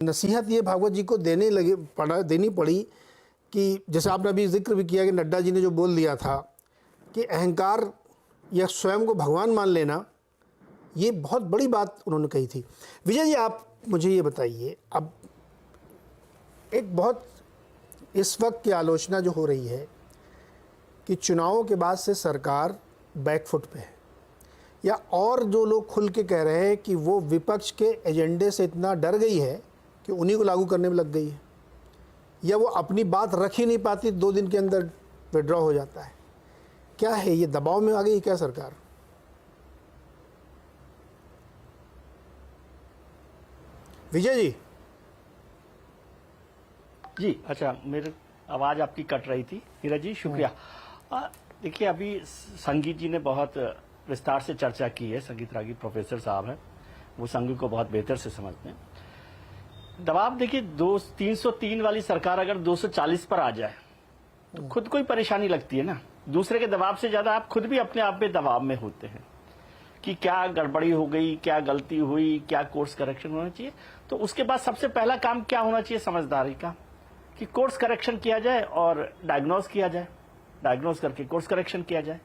नसीहत ये भागवत जी को देनी पड़ी कि जैसे आपने अभी जिक्र भी किया कि नड्डा जी ने जो बोल दिया था कि अहंकार या स्वयं को भगवान मान लेना, ये बहुत बड़ी बात उन्होंने कही थी। विजय जी, आप मुझे ये बताइए, अब एक बहुत इस वक्त की आलोचना जो हो रही है कि चुनावों के बाद से सरकार बैकफुट पे है, या और जो लोग खुल के कह रहे हैं कि वो विपक्ष के एजेंडे से इतना डर गई है कि उन्हीं को लागू करने में लग गई है, या वो अपनी बात रख ही नहीं पाती, 2 दिन के अंदर विड्रॉ हो जाता है। क्या है ये, दबाव में आ गई क्या सरकार? विजय जी। जी अच्छा, मेरी आवाज़ आपकी कट रही थी। नीरज जी शुक्रिया। देखिए, अभी संगीत जी ने बहुत विस्तार से चर्चा की है। संगीत रागी प्रोफेसर साहब हैं, वो संगीत को बहुत बेहतर से समझते हैं। दबाव देखिए, 303 वाली सरकार अगर 240 पर आ जाए तो खुद को ही परेशानी लगती है ना। दूसरे के दबाव से ज्यादा आप खुद भी अपने आप में दबाव में होते हैं कि क्या गड़बड़ी हो गई, क्या गलती हुई, क्या कोर्स करेक्शन होना चाहिए। तो उसके बाद सबसे पहला काम क्या होना चाहिए समझदारी का, कि कोर्स करेक्शन किया जाए और डायग्नोज किया जाए, डायग्नोज करके कोर्स करेक्शन किया जाए।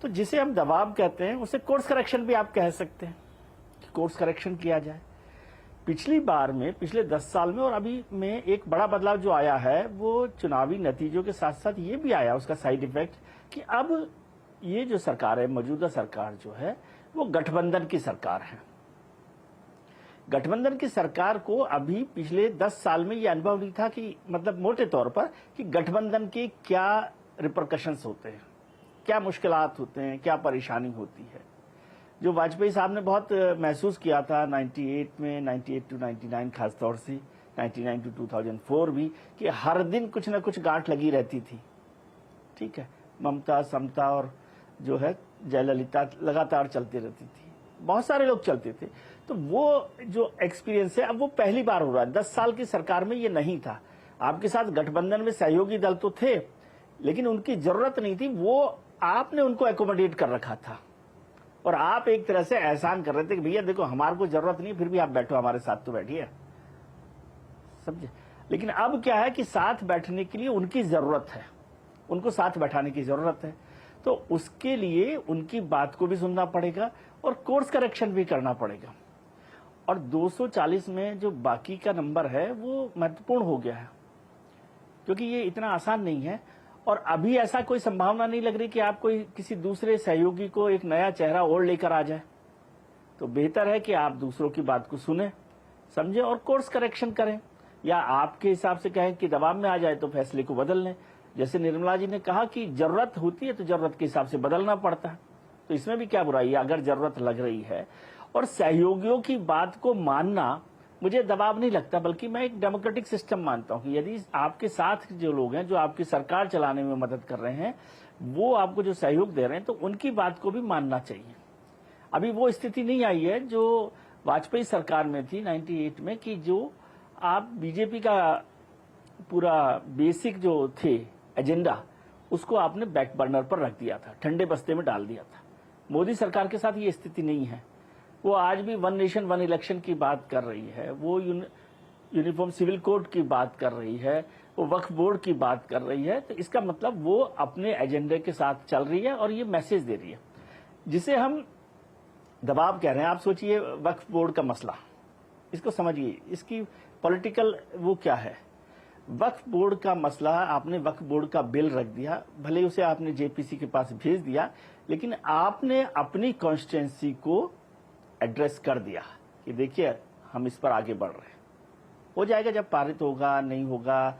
तो जिसे हम दबाव कहते हैं उसे कोर्स करेक्शन भी आप कह सकते हैं कि कोर्स करेक्शन किया जाए। पिछली बार में, पिछले 10 साल में और अभी में एक बड़ा बदलाव जो आया है वो चुनावी नतीजों के साथ साथ ये भी आया, उसका साइड इफेक्ट, कि अब ये जो सरकार है, मौजूदा सरकार जो है, वो गठबंधन की सरकार है। गठबंधन की सरकार को अभी पिछले 10 साल में ये अनुभव नहीं था कि मतलब मोटे तौर पर कि गठबंधन के क्या रिपरकशंस होते हैं, क्या मुश्किलात होते हैं, क्या परेशानी होती है। जो वाजपेयी साहब ने बहुत महसूस किया था 98 में, 98 टू 99 खासतौर से, 99 टू 2004 भी, कि हर दिन कुछ ना कुछ गांठ लगी रहती थी। ठीक है, ममता, समता और जो है जयललिता लगातार चलती रहती थी, बहुत सारे लोग चलते थे। तो वो जो एक्सपीरियंस है अब वो पहली बार हो रहा है। 10 साल की सरकार में ये नहीं था। आपके साथ गठबंधन में सहयोगी दल तो थे, लेकिन उनकी जरूरत नहीं थी, वो आपने उनको एकोमोडेट कर रखा था और आप एक तरह से एहसान कर रहे थे कि भैया देखो हमारे को जरूरत नहीं, फिर भी आप बैठो हमारे साथ, तो बैठिए, समझे। लेकिन अब क्या है कि साथ बैठने के लिए उनकी जरूरत है, उनको साथ बैठाने की जरूरत है। तो उसके लिए उनकी बात को भी सुनना पड़ेगा और कोर्स करेक्शन भी करना पड़ेगा। और 240 में जो बाकी का नंबर है वो महत्वपूर्ण हो गया है, क्योंकि ये इतना आसान नहीं है। और अभी ऐसा कोई संभावना नहीं लग रही कि आप कोई किसी दूसरे सहयोगी को एक नया चेहरा और लेकर आ जाए। तो बेहतर है कि आप दूसरों की बात को सुने, समझे और कोर्स करेक्शन करें, या आपके हिसाब से कहें कि दबाव में आ जाए तो फैसले को बदल लें। जैसे निर्मला जी ने कहा कि जरूरत होती है तो जरूरत के हिसाब से बदलना पड़ता है, तो इसमें भी क्या बुराई है अगर जरूरत लग रही है। और सहयोगियों की बात को मानना मुझे दबाव नहीं लगता, बल्कि मैं एक डेमोक्रेटिक सिस्टम मानता हूं कि यदि आपके साथ जो लोग हैं, जो आपकी सरकार चलाने में मदद कर रहे हैं, वो आपको जो सहयोग दे रहे हैं, तो उनकी बात को भी मानना चाहिए। अभी वो स्थिति नहीं आई है जो वाजपेयी सरकार में थी 98 में, कि जो आप बीजेपी का पूरा बेसिक जो थे एजेंडा, उसको आपने बैक बर्नर पर रख दिया था, ठंडे बस्ते में डाल दिया था। मोदी सरकार के साथ ये स्थिति नहीं है। वो आज भी 1 नेशन 1 इलेक्शन की बात कर रही है, वो यूनिफॉर्म सिविल कोड की बात कर रही है, वो वक्फ बोर्ड की बात कर रही है। तो इसका मतलब वो अपने एजेंडे के साथ चल रही है और ये मैसेज दे रही है, जिसे हम दबाव कह रहे हैं। आप सोचिए, वक्फ बोर्ड का मसला, इसको समझिए, इसकी पॉलिटिकल वो क्या है। वक्फ बोर्ड का मसला, आपने वक्फ बोर्ड का बिल रख दिया, भले उसे आपने जेपीसी के पास भेज दिया, लेकिन आपने अपनी कॉन्स्टिट्यूंसी को एड्रेस कर दिया कि देखिए हम इस पर आगे बढ़ रहे हैं। हो जाएगा जब पारित होगा, नहीं होगा,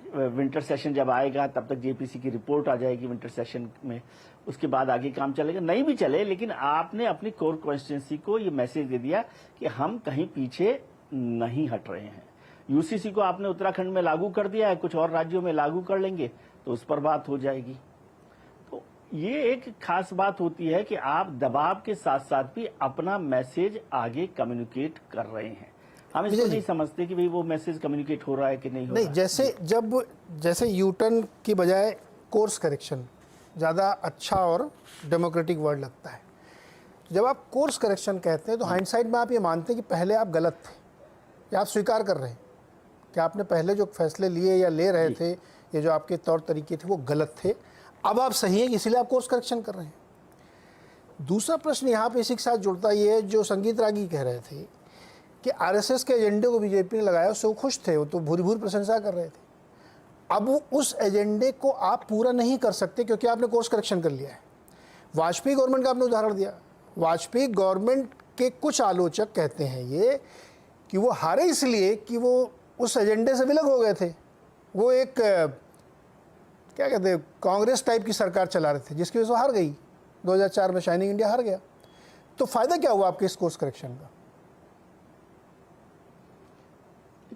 विंटर सेशन जब आएगा तब तक जेपीसी की रिपोर्ट आ जाएगी विंटर सेशन में, उसके बाद आगे काम चलेगा, नहीं भी चले, लेकिन आपने अपनी कोर कॉन्स्टिट्यूंसी को ये मैसेज दे दिया कि हम कहीं पीछे नहीं हट रहे हैं। यूसीसी को आपने उत्तराखंड में लागू कर दिया है, कुछ और राज्यों में लागू कर लेंगे तो उस पर बात हो जाएगी। तो ये एक खास बात होती है कि आप दबाव के साथ साथ भी अपना मैसेज आगे कम्युनिकेट कर रहे हैं। हम इसको नहीं समझते कि भाई वो मैसेज कम्युनिकेट हो रहा है कि नहीं हो रहा है। जैसे यूटर्न की बजाय कोर्स करेक्शन ज़्यादा अच्छा और डेमोक्रेटिक वर्ड लगता है। जब आप कोर्स करेक्शन कहते हैं तो हाइंडसाइट में आप ये मानते हैं कि पहले आप गलत थे, कि आप स्वीकार कर रहे हैं कि आपने पहले जो फैसले लिए या ले रहे थे, ये जो आपके तौर तरीके थे वो गलत थे, अब आप सही हैं इसीलिए आप कोर्स करेक्शन कर रहे हैं। दूसरा प्रश्न यहाँ पे इसी के साथ जुड़ता ये है, जो संगीत रागी कह रहे थे कि आरएसएस के एजेंडे को बीजेपी ने लगाया, उससे वो खुश थे, वो तो भूरी भूरी प्रशंसा कर रहे थे। अब उस एजेंडे को आप पूरा नहीं कर सकते क्योंकि आपने कोर्स करेक्शन कर लिया है। वाजपेयी गवर्नमेंट का आपने उदाहरण दिया। वाजपेयी गवर्नमेंट के कुछ आलोचक कहते हैं ये कि वो हारे इसलिए कि वो उस एजेंडे से विलग हो गए थे। वो एक क्या कहते हैं, कांग्रेस टाइप की सरकार चला रहे थे जिसकी वजह से हार गई। 2004 में शाइनिंग इंडिया हार गया। तो फायदा क्या हुआ आपके इस कोर्स करेक्शन का?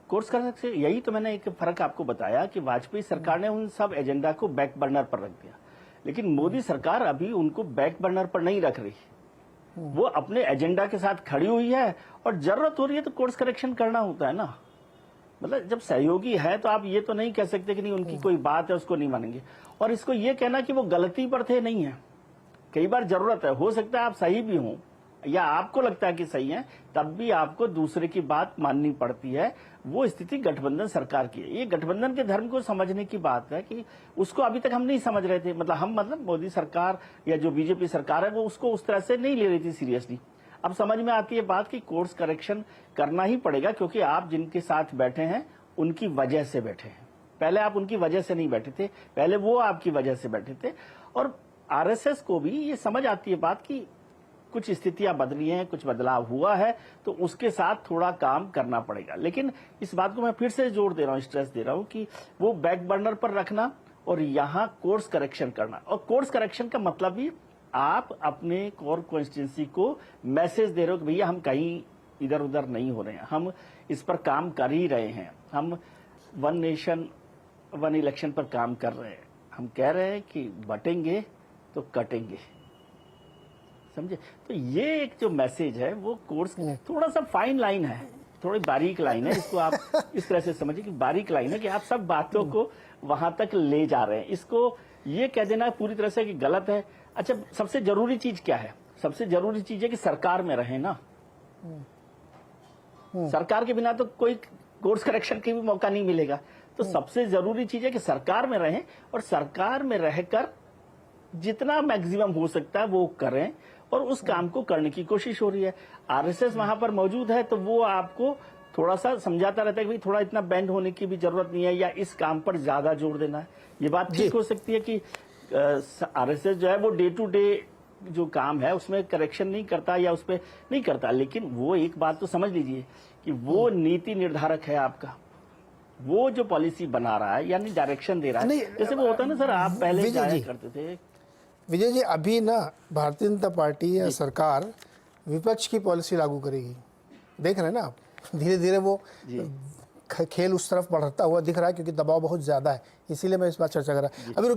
कोर्स करने से यही तो मैंने एक फर्क आपको बताया कि वाजपेयी सरकार ने उन सब एजेंडा को बैक बर्नर पर रख दिया, लेकिन मोदी सरकार अभी उनको बैक बर्नर पर नहीं रख रही। वो अपने एजेंडा के साथ खड़ी हुई है और जरूरत हो रही है तो कोर्स करेक्शन करना होता है ना। मतलब जब सहयोगी है तो आप ये तो नहीं कह सकते कि नहीं उनकी कोई बात है उसको नहीं मानेंगे, और इसको ये कहना कि वो गलती पर थे नहीं है। कई बार जरूरत है, हो सकता है आप सही भी हों या आपको लगता है कि सही है, तब भी आपको दूसरे की बात माननी पड़ती है। वो स्थिति गठबंधन सरकार की है। ये गठबंधन के धर्म को समझने की बात है कि उसको अभी तक हम नहीं समझ रहे थे। मतलब मोदी सरकार या जो बीजेपी सरकार है वो उसको उस तरह से नहीं ले रही थी सीरियसली। अब समझ में आती है बात कि कोर्स करेक्शन करना ही पड़ेगा, क्योंकि आप जिनके साथ बैठे हैं उनकी वजह से बैठे हैं। पहले आप उनकी वजह से नहीं बैठे थे, पहले वो आपकी वजह से बैठे थे। और आरएसएस को भी ये समझ आती है बात कि कुछ स्थितियां बदली हैं, कुछ बदलाव हुआ है, तो उसके साथ थोड़ा काम करना पड़ेगा। लेकिन इस बात को मैं फिर से जोर दे रहा हूं, स्ट्रेस दे रहा हूं कि वो बैक बर्नर पर रखना और यहां कोर्स करेक्शन करना। और कोर्स करेक्शन का मतलब भी आप अपने कोर कॉन्स्टिट्यूंसी को मैसेज दे रहे हो कि भैया हम कहीं इधर उधर नहीं हो रहे हैं, हम इस पर काम कर ही रहे हैं, हम वन नेशन वन इलेक्शन पर काम कर रहे हैं। हम कह रहे हैं कि बटेंगे तो कटेंगे, समझे? तो ये एक जो मैसेज है वो कोर्स थोड़ा सा फाइन लाइन है, थोड़ी बारीक लाइन है। इसको आप इस तरह से समझिए कि बारीक लाइन है कि आप सब बातों को वहां तक ले जा रहे हैं। इसको ये कह देना पूरी तरह से कि गलत है। अच्छा, सबसे जरूरी चीज क्या है? सबसे जरूरी चीज है कि सरकार में रहे ना। सरकार के बिना तो कोई कोर्स करेक्शन की भी मौका नहीं मिलेगा। तो सबसे जरूरी चीज है कि सरकार में रहें और सरकार में रहकर जितना मैक्सिमम हो सकता है वो करें, और उस काम को करने की कोशिश हो रही है। आरएसएस वहां पर मौजूद है तो वो आपको थोड़ा सा समझाता रहता है कि भाई थोड़ा इतना बैंड होने की भी जरूरत नहीं है, या इस काम पर ज्यादा जोर देना है। ये बात ठीक हो सकती है कि आरएसएस जो है वो डे टू डे जो काम है उसमें करेक्शन नहीं करता या उस पर नहीं करता, लेकिन वो एक बात तो समझ लीजिए कि वो नीति निर्धारक है आपका। वो जो पॉलिसी बना रहा है यानी डायरेक्शन दे रहा है। जैसे वो होता है ना सर, आप पहले जाया करते थे। विजय जी, अभी ना भारतीय जनता पार्टी या सरकार विपक्ष की पॉलिसी लागू करेगी, देख रहे हैं ना आप। धीरे धीरे वो खेल उस तरफ बढ़ता हुआ दिख रहा है क्योंकि दबाव बहुत ज़्यादा है, इसीलिए मैं इस बात चर्चा कर रहा। अभी